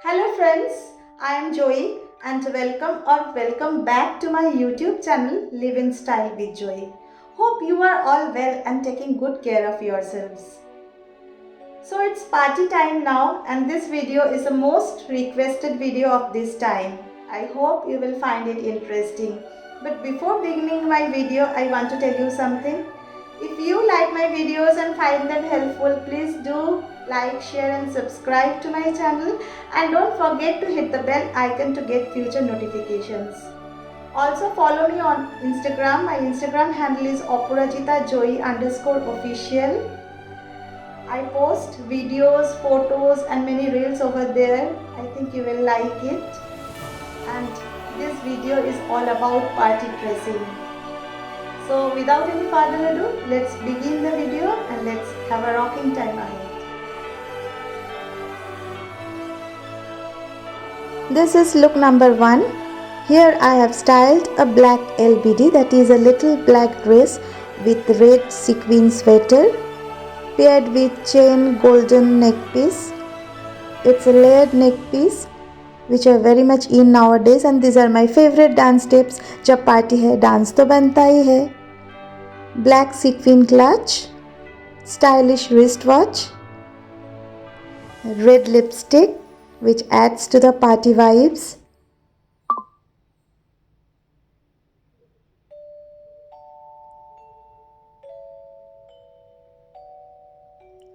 Hello friends, I am Joy and welcome back to my YouTube channel Live in Style with Joy. Hope you are all well and taking good care of yourselves. So it's party time now and this video is the most requested video of this time. I hope you will find it interesting. But before beginning my video, I want to tell you something. If you like my videos and find them helpful, please do like, share and subscribe to my channel and don't forget to hit the bell icon to get future notifications. Also follow me on Instagram. My Instagram handle is opurajitajoy_official. I post videos, photos and many reels over there. I think you will like it. And this video is all about party dressing. So without any further ado, let's begin the video and let's have a rocking time ahead. This is look number 1. Here I have styled a black LBD, that is a little black dress with red sequin sweater paired with chain golden neck piece. It's a layered neck piece which are very much in nowadays and these are my favorite dance steps. जब party है dance तो बनता ही है. Black sequin clutch, stylish wristwatch, red lipstick which adds to the party vibes.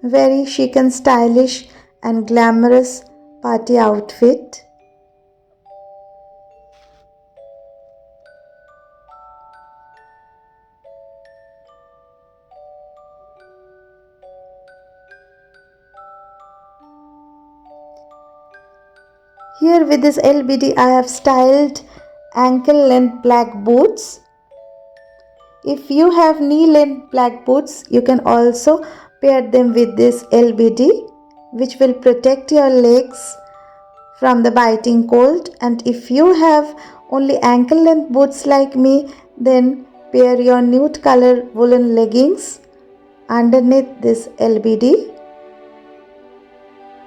Very chic and stylish and glamorous party outfit. Here with this LBD I have styled ankle length black boots. If you have knee length black boots, you can also pair them with this LBD which will protect your legs from the biting cold, and if you have only ankle length boots like me, then pair your nude color woolen leggings underneath this LBD.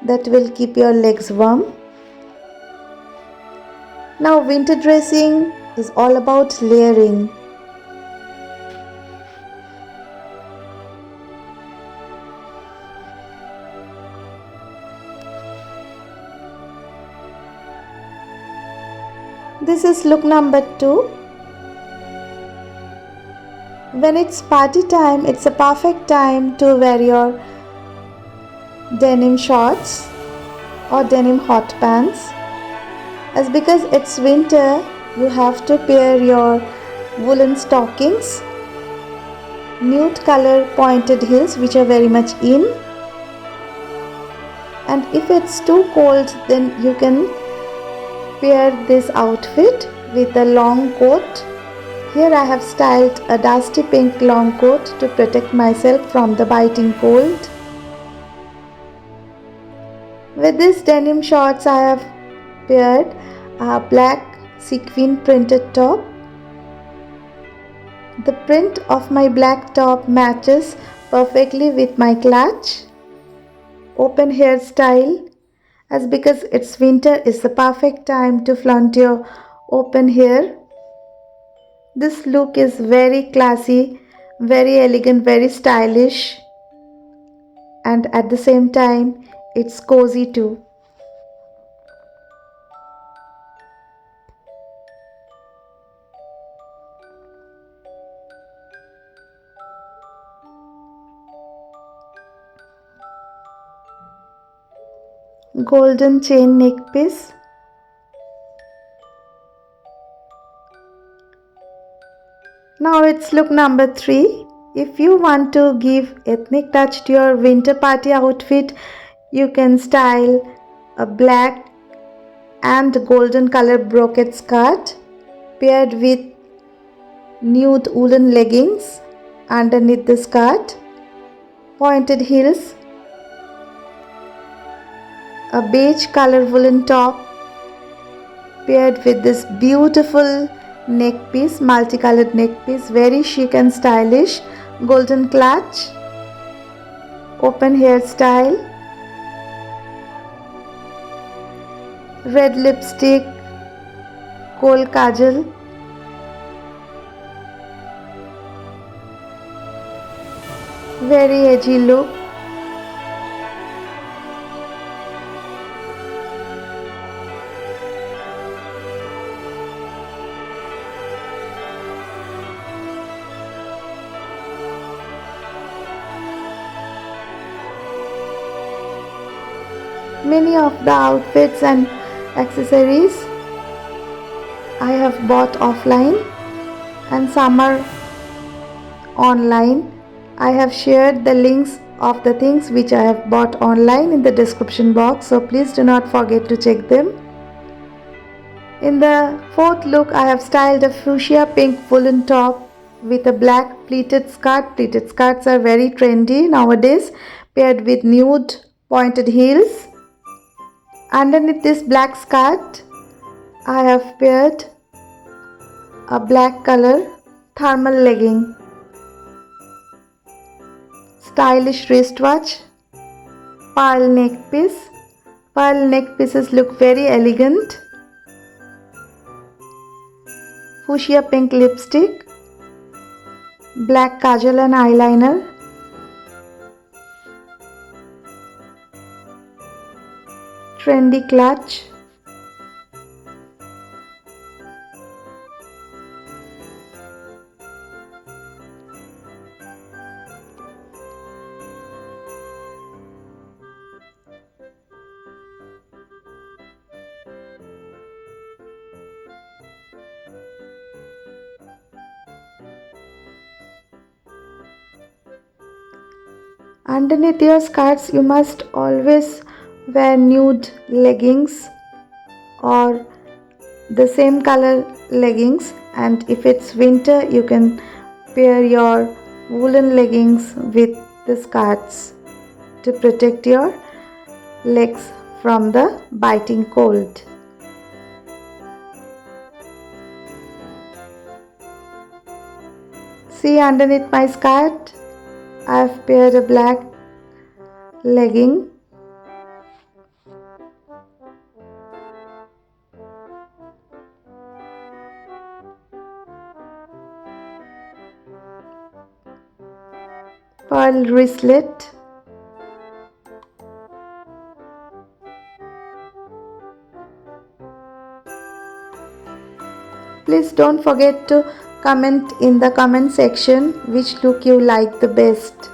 That will keep your legs warm. Now winter dressing is all about layering. This is look number 2. When it's party time, it's a perfect time to wear your denim shorts or denim hot pants. As because it's winter, you have to pair your woolen stockings, nude color pointed heels which are very much in. And if it's too cold, then you can pair this outfit with a long coat. Here I have styled a dusty pink long coat to protect myself from the biting cold. With this denim shorts I have paired a black sequin printed top. The print of my black top matches perfectly with my clutch. Open hairstyle, as because it's winter is the perfect time to flaunt your open hair. This look is very classy, very elegant, very stylish, and at the same time it's cozy too. Golden chain neck piece. Now it's look number 3. If you want to give ethnic touch to your winter party outfit, you can style a black and golden color brocade skirt paired with nude woolen leggings underneath the skirt, pointed heels, a beige color woolen top paired with this beautiful neck piece, multicolored neck piece, very chic and stylish, golden clutch, open hairstyle, red lipstick, kohl kajal, very edgy look. Many of the outfits and accessories I have bought offline and some are online. I have shared the links of the things which I have bought online in the description box, so please do not forget to check them. In the fourth look, I have styled a fuchsia pink woolen top with a black pleated skirt. Pleated skirts are very trendy nowadays, paired with nude pointed heels. Underneath this black skirt, I have paired a black color thermal legging. Stylish wristwatch, pearl neck piece. Pearl neck pieces look very elegant. Fuchsia pink lipstick, black kajal and eyeliner, trendy clutch, underneath your skirts you must always wear nude leggings or the same color leggings, and if it's winter you can pair your woolen leggings with the skirts to protect your legs from the biting cold. See, underneath my skirt I've paired a black legging. Pearl wristlet. Please don't forget to comment in the comment section which look you like the best.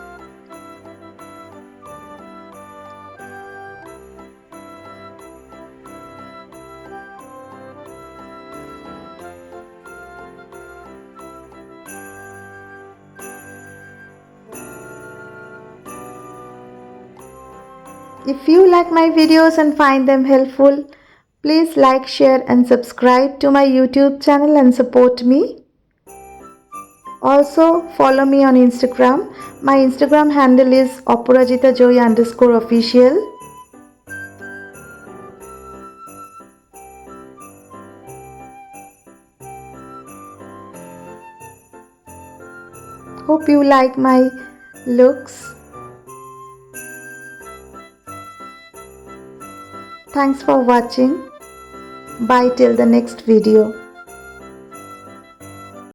If you like my videos and find them helpful, please like, share and subscribe to my YouTube channel and support me. Also follow me on Instagram. My Instagram handle is oporajitajoy_official. Hope you like my looks. Thanks for watching. Bye till the next video.